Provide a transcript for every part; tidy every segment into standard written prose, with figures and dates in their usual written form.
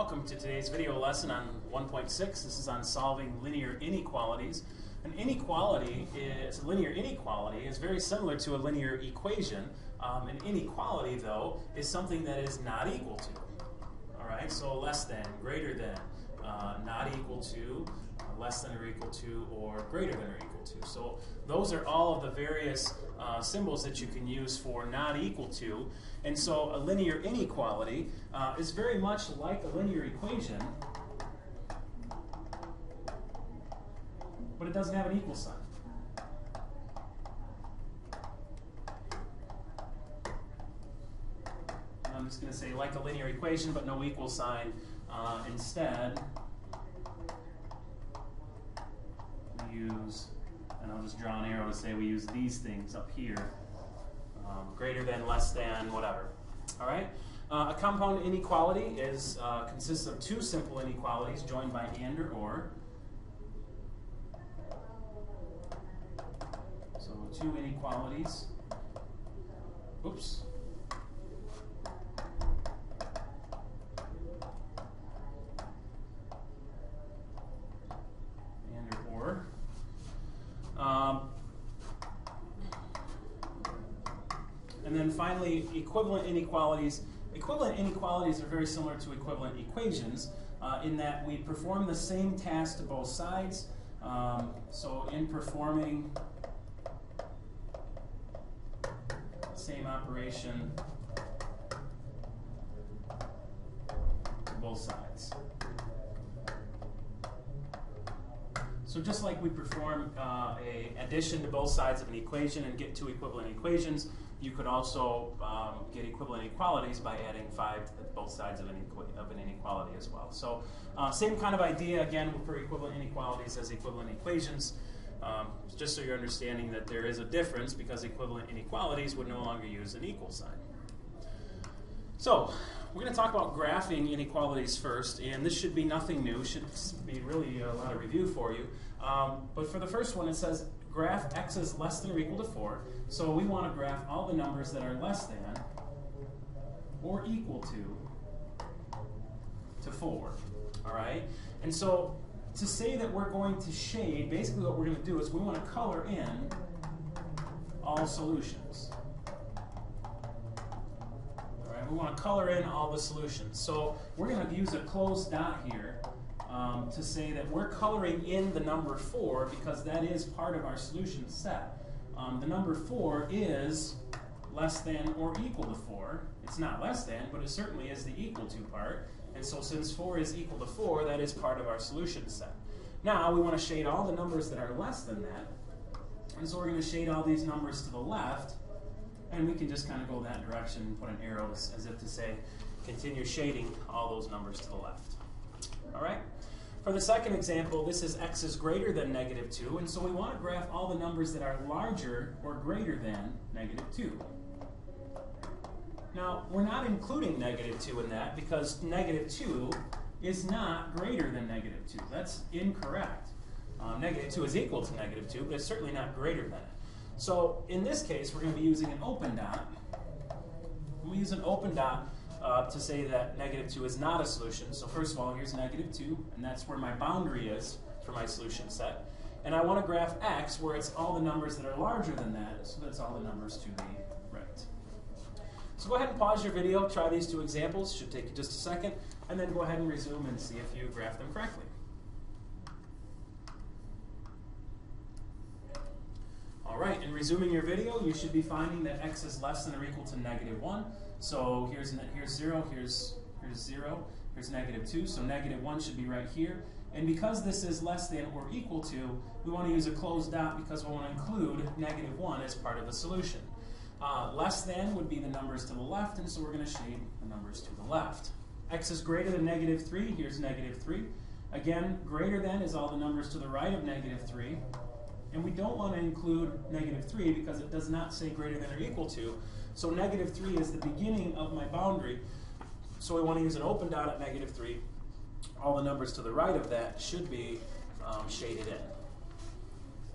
welcome to today's video lesson on 1.6. This is on solving linear inequalities. An inequality is a linear inequality is very similar to a linear equation. An inequality, though, is something that is not equal to. All right, so less than, greater than, not equal to, less than or equal to, or greater than or equal to. So those are all of the various symbols that you can use for not equal to. And so a linear inequality is very much like a linear equation, but it doesn't have an equal sign. I'm just going to say like a linear equation, but no equal sign. Instead, we use, and I'll just draw an arrow to say we use these things up here. Greater than, less than, whatever. All right? A compound inequality consists of two simple inequalities joined by and or. So two inequalities. Oops. And or. And then finally, equivalent inequalities. Equivalent inequalities are very similar to equivalent equations in that we perform the same task to both sides. So in performing the same operation to both sides. So just like we perform an addition to both sides of an equation and get two equivalent equations, you could also get equivalent inequalities by adding 5 to both sides of an inequality as well. So same kind of idea, again, for equivalent inequalities as equivalent equations, just so you're understanding that there is a difference because equivalent inequalities would no longer use an equal sign. So we're going to talk about graphing inequalities first, and this should be nothing new, should be really a lot of review for you. But for the first one, it says graph x is less than or equal to 4. So we want to graph all the numbers that are less than or equal to 4. All right? And so to say that we're going to shade, basically what we're going to do is we want to color in all solutions. All right? We want to color in all the solutions. So we're going to use a closed dot here to say that we're coloring in the number 4 because that is part of our solution set. The number 4 is less than or equal to 4. It's not less than, but it certainly is the equal to part. And so since 4 is equal to 4, that is part of our solution set. Now we want to shade all the numbers that are less than that. And so we're going to shade all these numbers to the left. And we can just kind of go that direction and put an arrow as if to say, continue shading all those numbers to the left. All right? For the second example, this is x is greater than -2, and so we want to graph all the numbers that are larger or greater than -2. Now, we're not including -2 in that because -2 is not greater than -2. That's incorrect. -2 is equal to -2, but it's certainly not greater than it. So in this case, we're going to be using an open dot. We use an open dot to say that -2 is not a solution. So first of all, here's -2, and that's where my boundary is for my solution set. And I want to graph x where it's all the numbers that are larger than that, so that's all the numbers to the right. So go ahead and pause your video, try these two examples, should take you just a second, and then go ahead and resume and see if you graph them correctly. All right, in resuming your video, you should be finding that x is less than or equal to -1. So here's 0, here's 0, here's -2, so -1 should be right here. And because this is less than or equal to, we want to use a closed dot because we want to include -1 as part of the solution. Less than would be the numbers to the left, and so we're going to shade the numbers to the left. X is greater than -3, here's -3. Again, greater than is all the numbers to the right of -3. And we don't want to include -3 because it does not say greater than or equal to. So -3 is the beginning of my boundary. So we want to use an open dot at -3. All the numbers to the right of that should be shaded in.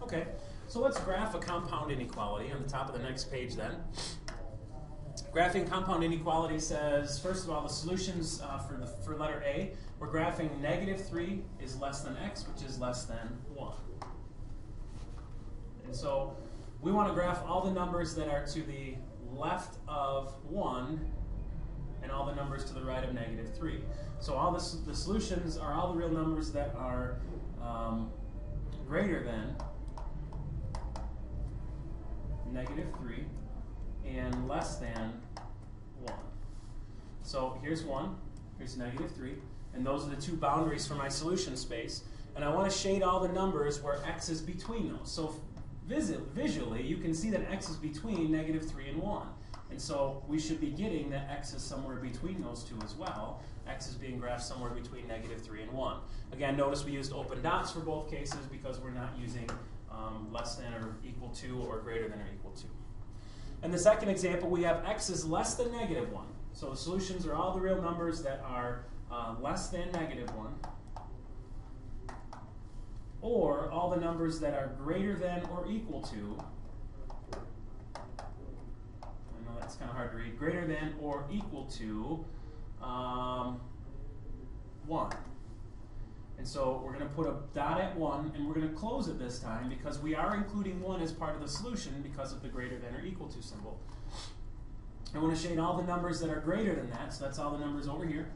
Okay, so let's graph a compound inequality on the top of the next page then. Graphing compound inequality says, first of all, the solutions for letter A, we're graphing -3 is less than x, which is less than 1. And so we want to graph all the numbers that are to the left of 1 and all the numbers to the right of -3. So all the solutions are all the real numbers that are greater than -3 and less than 1. So here's 1, here's -3, and those are the two boundaries for my solution space. And I want to shade all the numbers where x is between those. So visually, you can see that x is between -3 and 1. And so we should be getting that x is somewhere between those two as well. X is being graphed somewhere between -3 and 1. Again, notice we used open dots for both cases because we're not using less than or equal to or greater than or equal to. In the second example, we have x is less than -1. So the solutions are all the real numbers that are less than -1, or all the numbers that are greater than or equal to, I know that's kind of hard to read, greater than or equal to 1. And so we're going to put a dot at 1, and we're going to close it this time because we are including 1 as part of the solution because of the greater than or equal to symbol. I want to shade all the numbers that are greater than that, so that's all the numbers over here.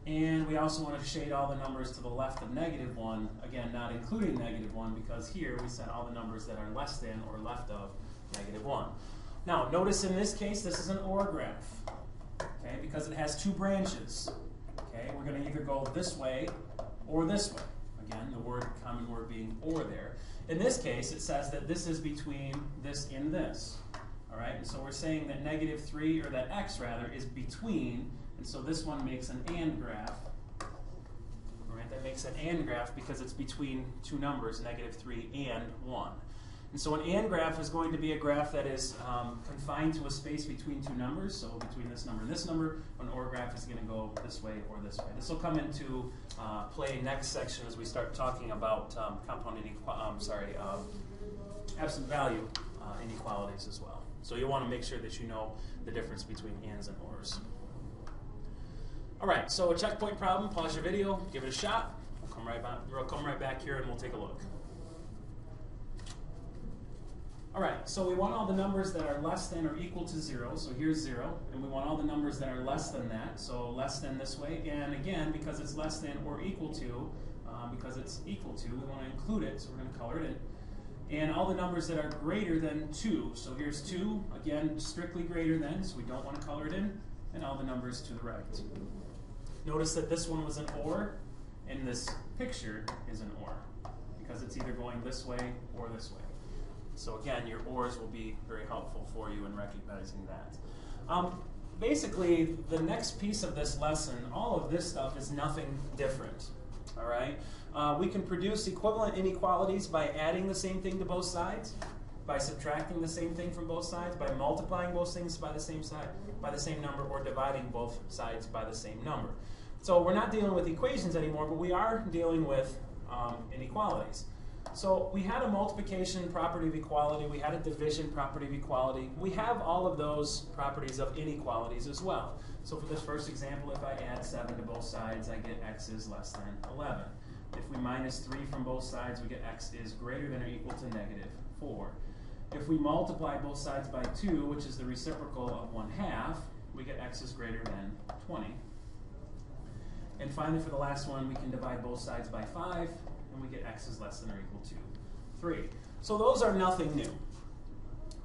And we also want to shade all the numbers to the left of -1, again, not including -1 because here we set all the numbers that are less than or left of -1. Now, notice in this case, this is an OR graph, okay, because it has two branches. Okay, we're going to either go this way or this way. Again, the common word being or there. In this case, it says that this is between this and this. All right, and so we're saying that -3, or that x rather, is between, and so this one makes an AND graph. All right, that makes an AND graph because it's between two numbers, -3 and 1. And so an AND graph is going to be a graph that is confined to a space between two numbers, so between this number and this number. An OR graph is going to go this way or this way. This will come into play next section as we start talking about absolute value inequalities as well. So you'll want to make sure that you know the difference between ANDs and ORs. All right, so a checkpoint problem. Pause your video, give it a shot. We'll come right back here and we'll take a look. All right, so we want all the numbers that are less than or equal to 0, so here's 0, and we want all the numbers that are less than that, so less than this way, and again, because it's less than or equal to, because it's equal to, we want to include it, so we're going to color it in, and all the numbers that are greater than 2, so here's 2, again, strictly greater than, so we don't want to color it in, and all the numbers to the right. Notice that this one was an OR, and this picture is an OR, because it's either going this way or this way. So again, your ORs will be very helpful for you in recognizing that. Basically, the next piece of this lesson, all of this stuff is nothing different. All right? We can produce equivalent inequalities by adding the same thing to both sides, by subtracting the same thing from both sides, by multiplying both things by the same number, or dividing both sides by the same number. So we're not dealing with equations anymore, but we are dealing with inequalities. So we had a multiplication property of equality, we had a division property of equality. We have all of those properties of inequalities as well. So for this first example, if I add 7 to both sides, I get x is less than 11. If we minus 3 from both sides, we get x is greater than or equal to -4. If we multiply both sides by 2, which is the reciprocal of 1/2, we get x is greater than 20. And finally, for the last one, we can divide both sides by 5, and we get x is less than or equal to 3. So those are nothing new.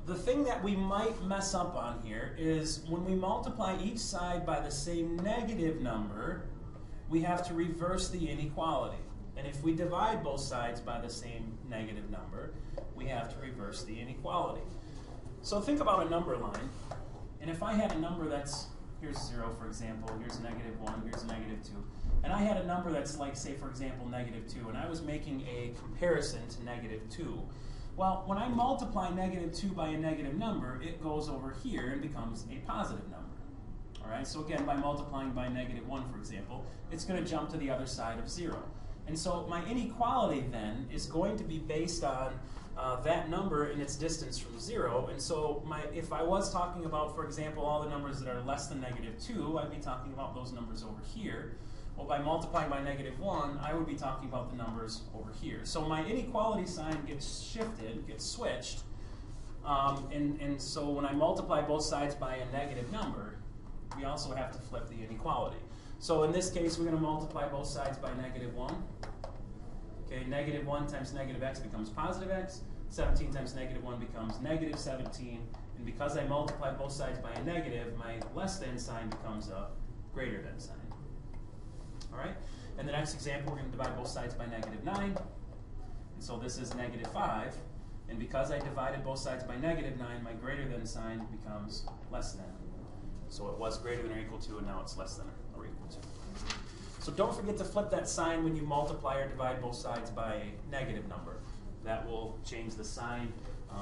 The thing that we might mess up on here is when we multiply each side by the same negative number, we have to reverse the inequality. And if we divide both sides by the same negative number, we have to reverse the inequality. So think about a number line, and if I had a number that's, here's 0 for example, here's -1, here's -2, and I had a number that's like, say for example, -2, and I was making a comparison to -2. Well, when I multiply -2 by a negative number, it goes over here and becomes a positive number. All right, so again, by multiplying by -1, for example, it's going to jump to the other side of 0. And so my inequality then is going to be based on that number and its distance from 0. And so if I was talking about, for example, all the numbers that are less than -2, I'd be talking about those numbers over here. Well, by multiplying by -1, I would be talking about the numbers over here. So my inequality sign gets shifted, gets switched. And so when I multiply both sides by a negative number, we also have to flip the inequality. So in this case, we're going to multiply both sides by -1. Okay, -1 times negative x becomes positive x. 17 times -1 becomes negative 17. And because I multiply both sides by a negative, my less than sign becomes a greater than sign. All right? In the next example, we're going to divide both sides by -9. And so this is -5. And because I divided both sides by -9, my greater than sign becomes less than. So it was greater than or equal to, and now it's less than or equal to. So don't forget to flip that sign when you multiply or divide both sides by a negative number. That will change the sign,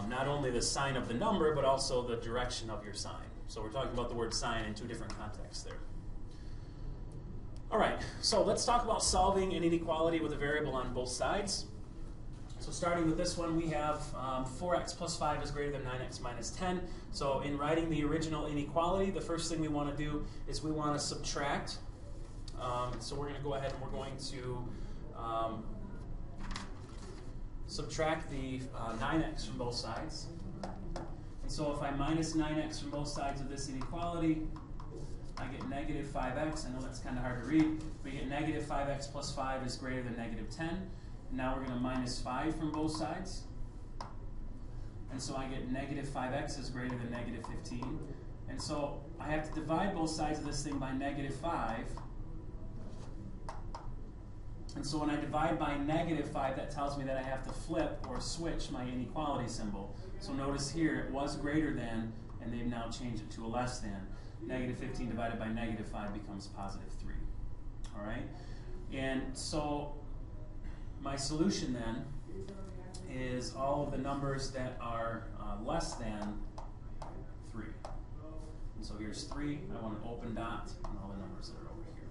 not only the sign of the number, but also the direction of your sign. So we're talking about the word sign in two different contexts there. All right, so let's talk about solving an inequality with a variable on both sides. So starting with this one, we have 4x plus 5 is greater than 9x minus 10. So in writing the original inequality, the first thing we want to do is we want to subtract. So we're going to go ahead and we're going to subtract the 9x from both sides. And so if I minus 9x from both sides of this inequality, I get negative 5x. I know that's kind of hard to read. We get negative 5x plus 5 is greater than negative 10. Now we're going to minus 5 from both sides. And so I get negative 5x is greater than negative 15. And so I have to divide both sides of this thing by negative 5. And so when I divide by negative 5, that tells me that I have to flip or switch my inequality symbol. So notice here, it was greater than, and they've now changed it to a less than. Negative 15 divided by negative 5 becomes positive 3. All right? And so my solution then is all of the numbers that are less than 3. And so here's 3. I want an open dot and all the numbers that are over here.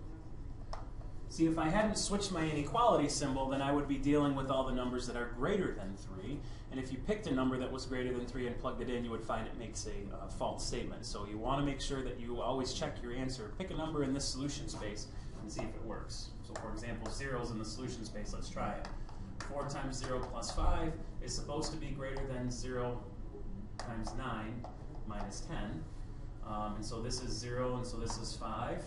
See, if I hadn't switched my inequality symbol, then I would be dealing with all the numbers that are greater than 3. And if you picked a number that was greater than 3 and plugged it in, you would find it makes a false statement. So you want to make sure that you always check your answer. Pick a number in this solution space and see if it works. So for example, 0 is in the solution space. Let's try it. 4 times 0 plus 5 is supposed to be greater than 0 times 9 minus 10. And so this is 0, and so this is 5.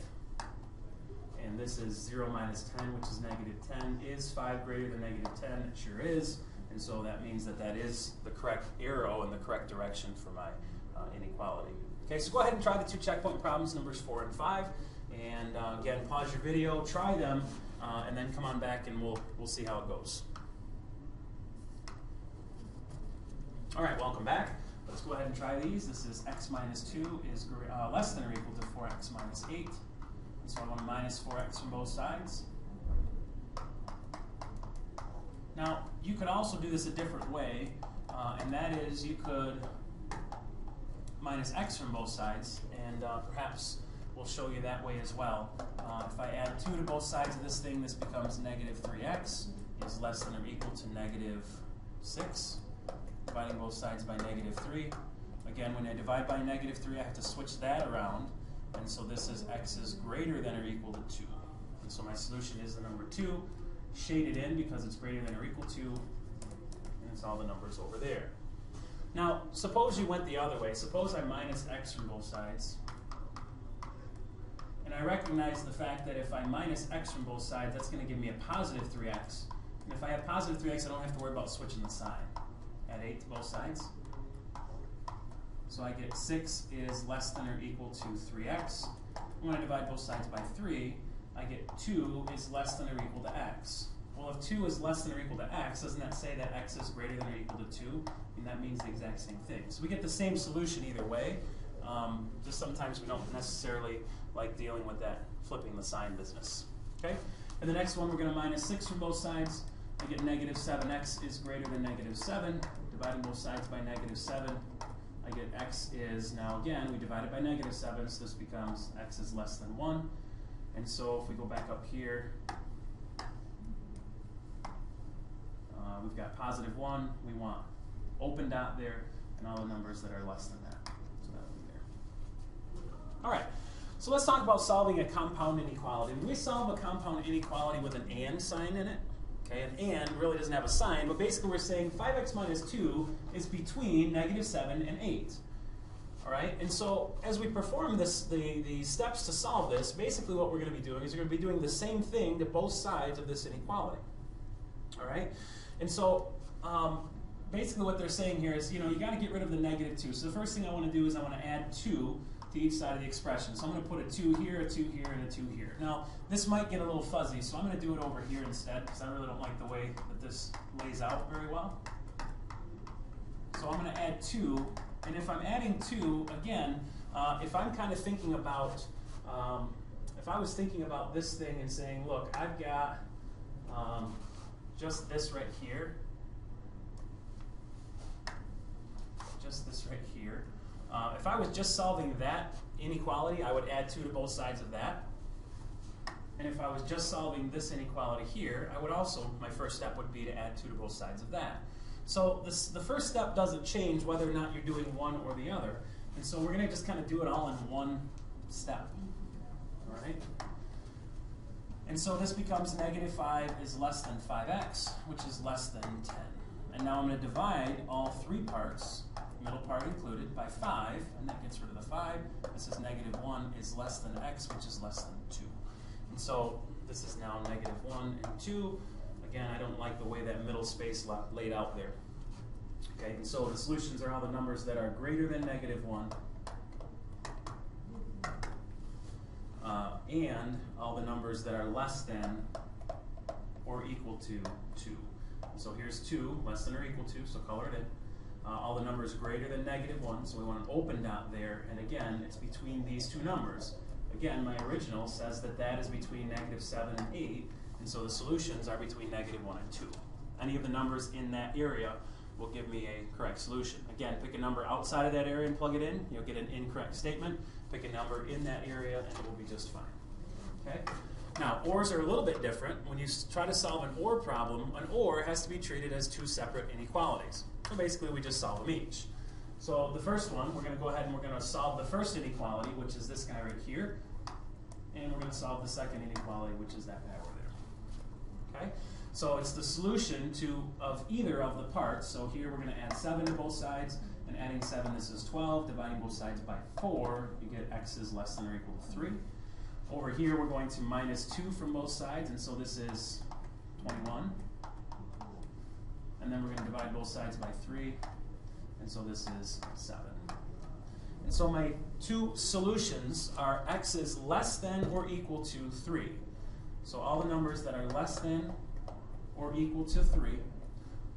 And this is 0 minus 10, which is negative 10. Is 5 greater than negative 10? It sure is. And so that means that that is the correct arrow in the correct direction for my inequality. Okay, so go ahead and try the two checkpoint problems, numbers 4 and 5. And again, pause your video, try them, and then come on back and we'll see how it goes. All right, welcome back. Let's go ahead and try these. This is x minus 2 is less than or equal to 4x minus 8. And so I want to minus 4x from both sides. Now, you could also do this a different way, and that is you could minus x from both sides, and perhaps we'll show you that way as well. If I add 2 to both sides of this thing, this becomes negative 3x is less than or equal to negative 6. Dividing both sides by negative 3. Again, when I divide by negative 3, I have to switch that around. And so this is x is greater than or equal to 2. And so my solution is the number 2, shaded in because it's greater than or equal to, and it's all the numbers over there. Now, suppose you went the other way. Suppose I minus x from both sides. And I recognize the fact that if I minus x from both sides, that's going to give me a positive 3x. And if I have positive 3x, I don't have to worry about switching the sign. Add 8 to both sides. So I get 6 is less than or equal to 3x. When I divide both sides by 3, I get 2 is less than or equal to x. Well, if 2 is less than or equal to x, doesn't that say that x is greater than or equal to 2? And that means the exact same thing. So we get the same solution either way. Just sometimes we don't necessarily like dealing with that flipping the sign business. Okay? And the next one, we're going to minus 6 from both sides. I get negative 7x is greater than negative 7. Dividing both sides by negative 7, I get x is, now again, we divide it by negative 7, so this becomes x is less than 1. And so if we go back up here, we've got positive 1. We want open dot there, and all the numbers that are less than that. So that will be there. All right, so let's talk about solving a compound inequality. When we solve a compound inequality with an and sign in it, okay, an and really doesn't have a sign, but basically we're saying 5x minus 2 is between -7 and 8. All right, and so as we perform this, the steps to solve this, basically what we're going to be doing is we're going to be doing the same thing to both sides of this inequality. All right, and so basically what they're saying here is, you know, you got to get rid of the -2. So the first thing I want to do is I want to add 2 to each side of the expression. So I'm going to put a 2 here, a 2 here, and a 2 here. Now, this might get a little fuzzy, so I'm going to do it over here instead, because I really don't like the way that this lays out very well. So I'm going to add 2. And if I'm adding 2, again, if I'm kind of thinking about, if I was thinking about this thing and saying, look, I've got just this right here, if I was just solving that inequality, I would add 2 to both sides of that. And if I was just solving this inequality here, I would also, my first step would be to add 2 to both sides of that. So the first step doesn't change whether or not you're doing one or the other. And so we're going to just kind of do it all in one step. All right? And so this becomes -5 is less than 5x, which is less than 10. And now I'm going to divide all 3 parts, middle part included, by 5, and that gets rid of the 5. This is -1 is less than x, which is less than 2. And so this is now -1 and 2. Again, I don't like the way that middle space laid out there. Okay, and so the solutions are all the numbers that are greater than -1 and all the numbers that are less than or equal to 2. So here's 2, less than or equal to, so color it in. All the numbers greater than -1, so we want an open dot there, and again, it's between these 2 numbers. Again, my original says that that is between -7 and 8, and so the solutions are between -1 and 2. Any of the numbers in that area will give me a correct solution. Again, pick a number outside of that area and plug it in, you'll get an incorrect statement. Pick a number in that area and it will be just fine. Okay? Now, ORs are a little bit different. When you try to solve an OR problem, an OR has to be treated as 2 separate inequalities. So basically we just solve them each. So the first one, we're going to go ahead and we're going to solve the first inequality, which is this guy right here. And we're going to solve the second inequality, which is that guy over there. Okay? So it's the solution of either of the parts. So here we're going to add 7 to both sides, and adding 7, this is 12. Dividing both sides by 4, you get x is less than or equal to 3. Over here we're going to -2 from both sides, and so this is 21. And then we're going to divide both sides by 3, and so this is 7. And so my 2 solutions are x is less than or equal to 3. So all the numbers that are less than or equal to 3,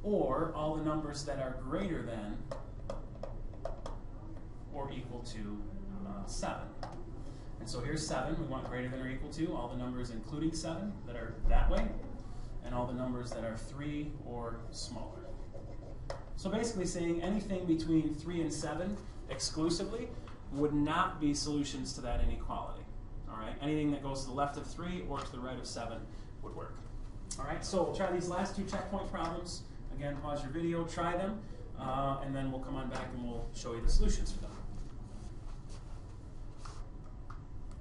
or all the numbers that are greater than or equal to 7. And so here's 7, we want greater than or equal to, all the numbers including 7 that are that way, and all the numbers that are 3 or smaller. So basically saying anything between 3 and 7 exclusively would not be solutions to that inequality. All right, anything that goes to the left of 3 or to the right of 7 would work. All right, so we'll try these last 2 checkpoint problems. Again, pause your video, try them, and then we'll come on back and we'll show you the solutions for them.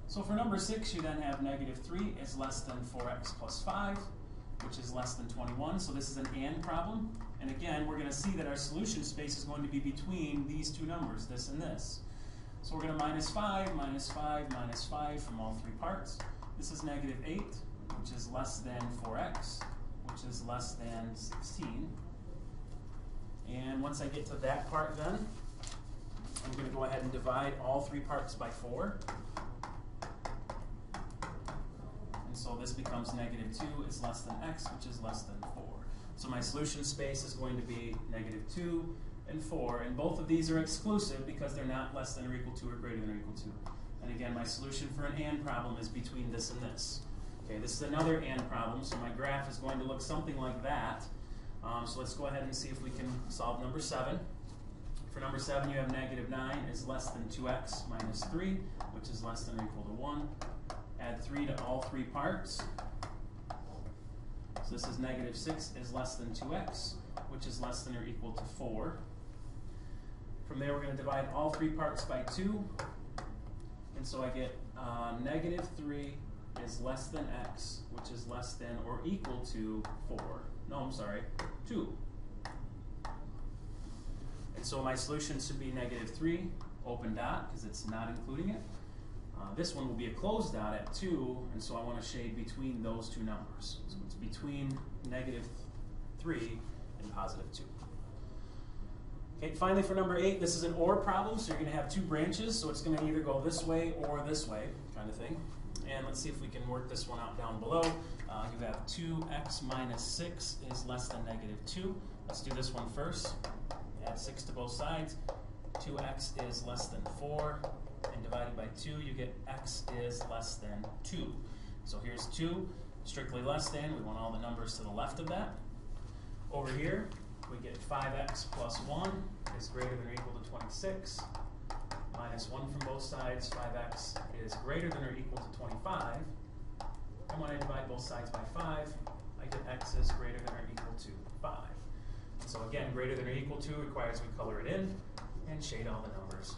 So for number 6, you then have -3 is less than 4x plus 5, which is less than 21. So this is an and problem. And again, we're going to see that our solution space is going to be between these 2 numbers, this and this. So we're going to -5, -5, -5 from all 3 parts. This is -8, which is less than 4x, which is less than 16. And once I get to that part then, I'm going to go ahead and divide all 3 parts by 4. And so this becomes -2 is less than x, which is less than 4. So my solution space is going to be -2 and 4, and both of these are exclusive because they're not less than or equal to or greater than or equal to. And again, my solution for an and problem is between this and this. Okay, this is another and problem, so my graph is going to look something like that. So let's go ahead and see if we can solve number 7. For number 7, you have -9 is less than 2x minus 3, which is less than or equal to 1. Add 3 to all 3 parts. So this is -6 is less than 2x, which is less than or equal to 4. From there, we're going to divide all three parts by 2. And so I get negative 3 is less than x, which is less than or equal to 4. No, I'm sorry, 2. And so my solution should be negative 3, open dot, because it's not including it. This one will be a closed dot at 2, and so I want to shade between those two numbers. So it's between negative 3 and positive 2. Okay, finally for number 8, this is an OR problem, so you're going to have 2 branches, so it's going to either go this way or this way, kind of thing. And let's see if we can work this one out down below. You have 2x minus 6 is less than negative 2. Let's do this one first. Add 6 to both sides. 2x is less than 4. And divided by 2, you get x is less than 2. So here's 2, strictly less than. We want all the numbers to the left of that. Over here, we get 5x plus 1 is greater than or equal to 26. Minus 1 from both sides, 5x is greater than or equal to 25. And when I divide both sides by 5, I get x is greater than or equal to 5. So again, greater than or equal to requires we color it in and shade all the numbers.